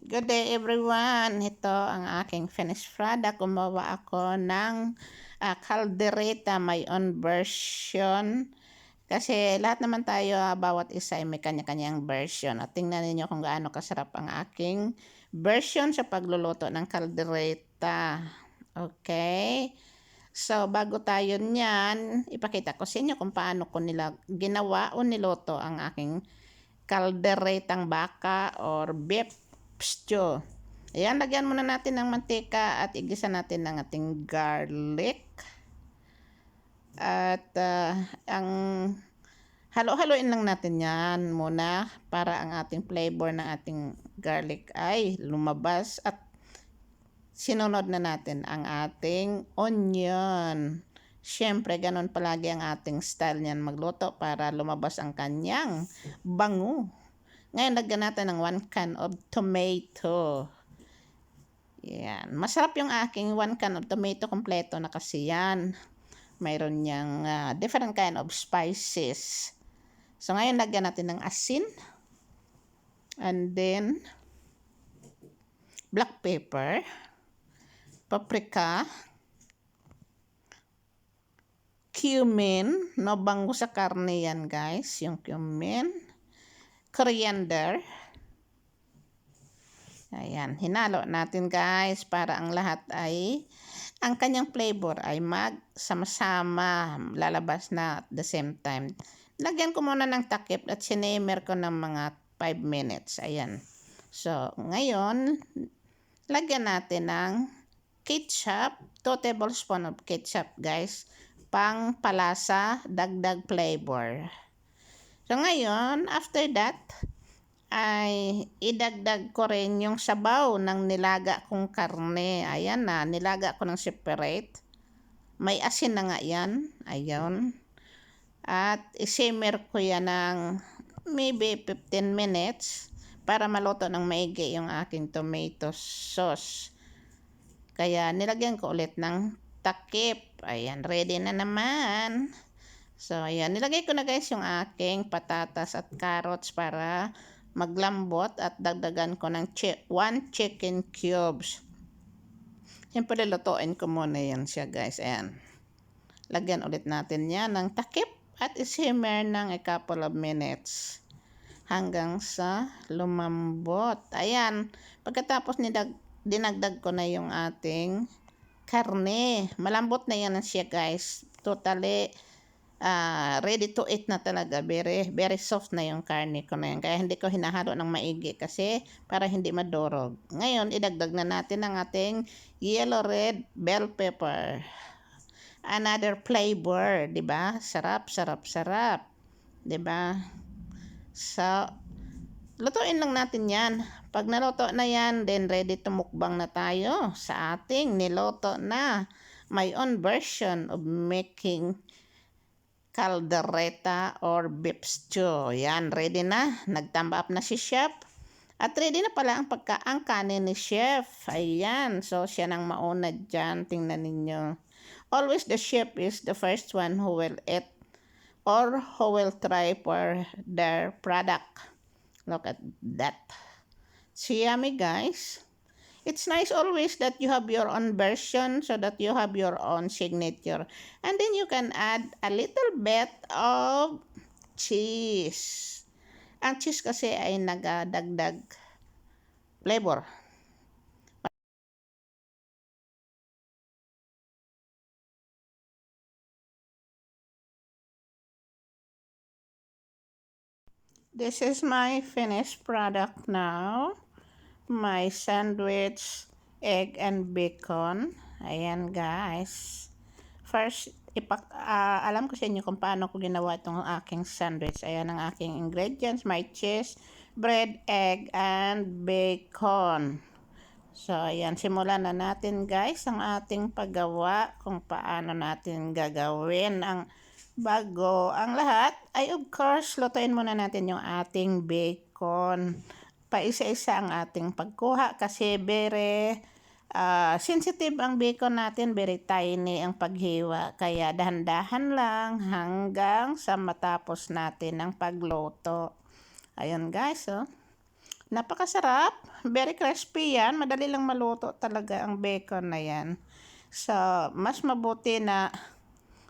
Good day everyone! Ito ang aking finished product. Gumawa ako ng caldereta, my own version. Kasi lahat naman tayo, bawat isa ay may kanya-kanyang version. At tingnan niyo kung gaano kasarap ang aking version sa pagluluto ng caldereta. Okay? So, bago tayo niyan, ipakita ko sa inyo kung paano ko ginawa o niluto ang aking calderetang baka or beef stew. Ayan, lagyan muna natin ng mantika at igisa natin ng ating garlic. At ang halo-haloin lang natin yan muna para ang ating flavor ng ating garlic ay lumabas. At sinunod na natin ang ating onion. Siyempre, ganun palagi ang ating style niyan magluto para lumabas ang kanyang bango. Ngayon, lagyan natin ng 1 can of tomato. Yan. Masarap yung aking 1 can of tomato. Kompleto na kasi yan. Mayroon niyang different kind of spices. So, ngayon, lagyan natin ng asin. And then, black pepper. Paprika. Cumin. No, bango sa karne yan, guys. Yung cumin. Coriander. Ayan, hinalo natin guys para ang lahat ay, ang kanyang flavor ay magsama-sama, lalabas na at the same time. Lagyan ko muna ng takip at sinemer ko ng mga 5 minutes. Ayan. So, ngayon, lagyan natin ng ketchup, 2 tablespoon of ketchup guys, pang palasa, dagdag flavor. So, ngayon, after that, ay idagdag ko rin yung sabaw ng nilaga kong karne. Ayan na, nilaga ko ng separate. May asin na nga yan. Ayun. At isimmer ko yan ng maybe 15 minutes para maluto ng maigi yung aking tomato sauce. Kaya nilagyan ko ulit ng takip. Ayan, ready na naman. So, ayan. Nilagay ko na guys yung aking patatas at carrots para maglambot at dagdagan ko ng 1 chicken cubes. Siyempre, lutuin ko muna yan siya guys. Ayan. Lagyan ulit natin yan ng takip at isimmer ng a couple of minutes hanggang sa lumambot. Ayan. Pagkatapos dinagdag ko na yung ating karne. Malambot na yan siya guys. Totally ready to eat na talaga. Very, very soft na yung karne ko na yan. Kaya hindi ko hinahalo ng maigi kasi para hindi madurog. Ngayon, idagdag na natin ang ating yellow red bell pepper. Another flavor, 'di ba? Sarap, sarap, sarap. 'Di ba? So, lutuin lang natin 'yan. Pag naluto na 'yan, then ready to mukbang na tayo sa ating niluto na my own version of making caldereta or beef stew. Yan, ready na. Nagtamba up na si chef. At ready na pala ang kanin ni chef. Ayan. So, siya nang mauna dyan. Tingnan ninyo. Always the chef is the first one who will eat or who will try for their product. Look at that. See, yummy guys. It's nice always that you have your own version so that you have your own signature. And then you can add a little bit of cheese. Ang cheese kasi ay nagadagdag flavor. This is my finished product now. My sandwich, egg and bacon. Ayan guys. First, alam ko sa inyo kung paano ko ginawa itong aking sandwich. Ayan ang aking ingredients. My cheese, bread, egg, and bacon. So, ayan. Simulan na natin guys ang ating paggawa kung paano natin gagawin ang bago. Ang lahat ay of course, lutuin muna natin yung ating bacon. Paisa-isa ang ating pagkuha kasi very sensitive ang bacon natin, very tiny ang paghiwa. Kaya dahan-dahan lang hanggang sa matapos natin ang pagluto. Ayun guys, oh. Napakasarap. Very crispy yan. Madali lang maluto talaga ang bacon na yan. So, mas mabuti na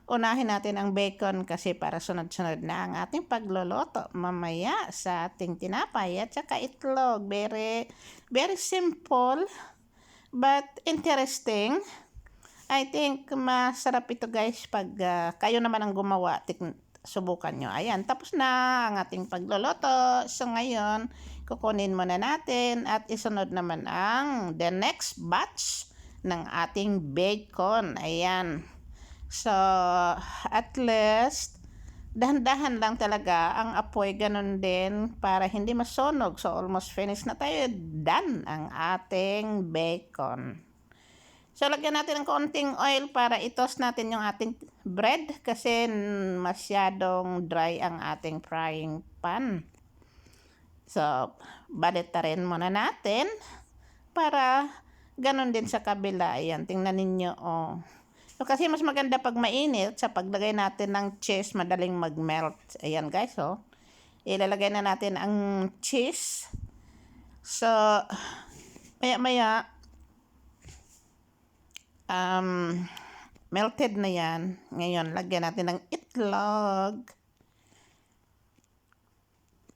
unahin natin ang bacon kasi para sunod-sunod na ang ating pagluluto mamaya sa ating tinapay at saka itlog. Very, very simple but interesting. I think masarap ito guys pag kayo naman ang gumawa. Subukan nyo. Ayan, tapos na ang ating pagluluto. So ngayon, kukunin muna natin at isunod naman ang the next batch ng ating bacon. Ayan. So, at least, dahan-dahan lang talaga ang apoy, ganun din para hindi masunog. So, almost finished na tayo. Done ang ating bacon. So, lagyan natin ng konting oil para i-toast natin yung ating bread kasi masyadong dry ang ating frying pan. So, balitarin muna natin para ganun din sa kabila. Ayan, tingnan ninyo. Oh. So, kasi mas maganda pag mainit sa paglagay natin ng cheese, madaling mag-melt. Ayan guys, oh. Ilalagay na natin ang cheese. So, maya-maya, melted na yan. Ngayon, lagyan natin ng itlog.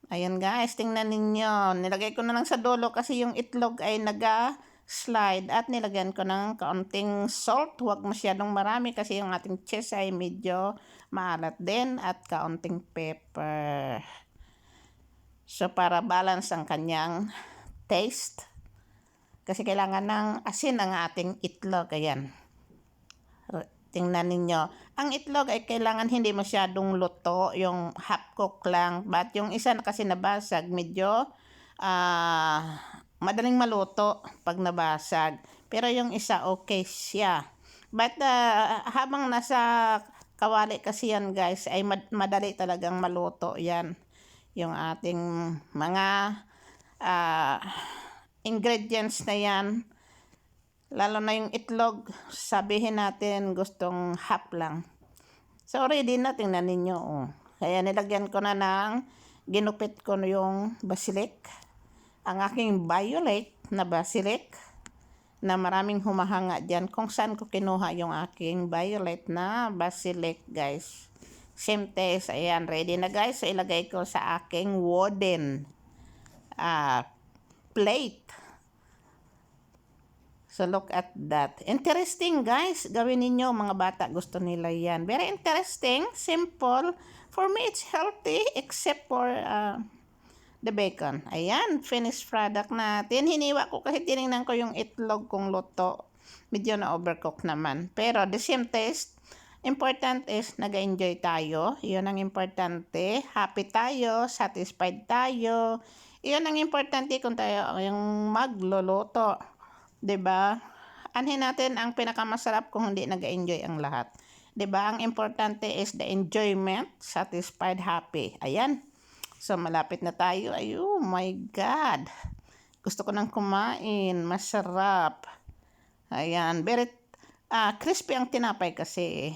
Ayan guys, tingnan ninyo. Nilagay ko na lang sa dulo kasi yung itlog ay naga-slide at nilagyan ko ng kaunting salt. Huwag masyadong marami kasi yung ating cheese ay medyo maalat din at kaunting pepper. So, para balance ang kanyang taste. Kasi kailangan ng asin ang ating itlog. Ayan. Tingnan ninyo. Ang itlog ay kailangan hindi masyadong luto. Yung half cook lang. But yung isa na kasi nabasag, medyo madaling maluto pag nabasag. Pero yung isa okay siya. But habang nasa kawali kasi yan guys, ay madali talagang maluto yan. Yung ating mga ingredients na yan, lalo na yung itlog, sabihin natin gustong half lang. So ready na, tingnan ninyo. Oh. Kaya nilagyan ko na ng, ginupit ko yung basilic, ang aking violet na basilic, na maraming humahanga dyan kung saan ko kinuha yung aking violet na basilic guys. Same taste. Ayan, ready na guys. So ilagay ko sa aking wooden plate. So look at that. Interesting guys. Gawin ninyo, mga bata gusto nila yan. Very interesting, simple. For me it's healthy except for the bacon. Ayan, finished product natin. Hiniwa ko kasi tinignan ko yung itlog kung luto. Medyo na overcook naman. Pero the same taste. Important is nag-enjoy tayo. Yun ang importante. Happy tayo, satisfied tayo. Yun ang importante kung tayo yung magluluto. 'Di ba? Anhin natin ang pinakamasarap kung hindi nag-enjoy ang lahat. 'Di ba? Ang importante is the enjoyment, satisfied, happy. Ayan. So malapit na tayo. Ay, oh my God. Gusto ko nang kumain. Masarap. Ayan. Very crispy ang tinapay kasi.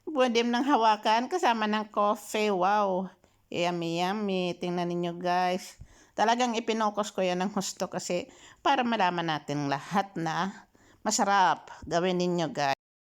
Pwede nang hawakan kasama ng coffee. Wow. Yummy, yummy. Tingnan ninyo guys. Talagang ipinokos ko yan ng husto kasi para malaman natin lahat na masarap. Gawin ninyo guys.